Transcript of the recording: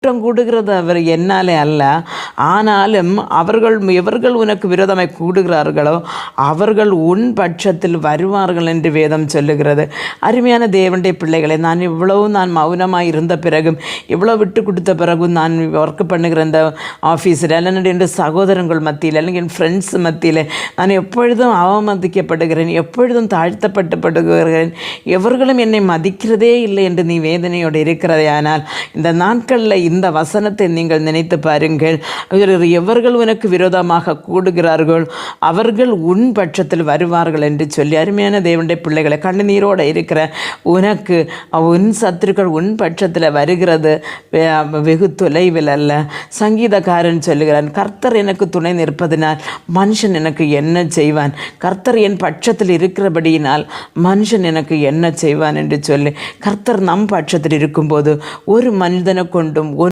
குற்றம் கூடுகிறது அவர் என்னாலே அல்ல, ஆனாலும் எவர்கள் உனக்கு விரோதமாய் கூடுகிறார்களோ அவர்கள் உன் பட்சத்தில் வருவார்கள் என்று வேதம் சொல்லுகிறது. அருமையான தேவனுடைய பிள்ளைகளை, நான் மௌனமாக இருந்த பிறகும், இவ்வளோ விட்டு கொடுத்த பிறகும், நான் ஒர்க் பண்ணுகிற இந்த ஆஃபீஸில் அல்லது என் சகோதரங்கள் மத்தியில் அல்லது என் ஃப்ரெண்ட்ஸ் மத்தியில் நான் எப்பொழுதும் அவமதிக்கப்படுகிறேன், எப்பொழுதும் தாழ்த்தப்பட்டுப்படுகிறேன், எவர்களும் என்னை மதிக்கிறதே இல்லை என்று நீ வேதனையோடு இருக்கிறதே. ஆனால் இந்த நாட்களில் இந்த வசனத்தை நீங்கள் நினைத்து பாருங்கள். எவர்கள் உனக்கு விரோதமாக கூடுகிறார்கள் அவர்கள் உன் பட்சத்தில் வருவார்கள் என்று சொல்லி, அருமையான தேவனுடைய பிள்ளைகளை, கண்ணீரோடு இருக்கிற உனக்கு உன் சத்துருக்கள் உன் பட்சத்தில் வருகிறது வெகு தொலைவில் அல்ல. சங்கீதக்காரன் சொல்லுகிறான், கர்த்தர் எனக்கு துணை நிற்பதினால் மனுஷன் எனக்கு என்ன செய்வான், கர்த்தர் என் பட்சத்தில் இருக்கிறபடியினால் மனுஷன் எனக்கு என்ன செய்வான் என்று சொல்லி, கர்த்தர் நம் பட்சத்தில் இருக்கும்போது ஒரு மனிதனை கொண்டும்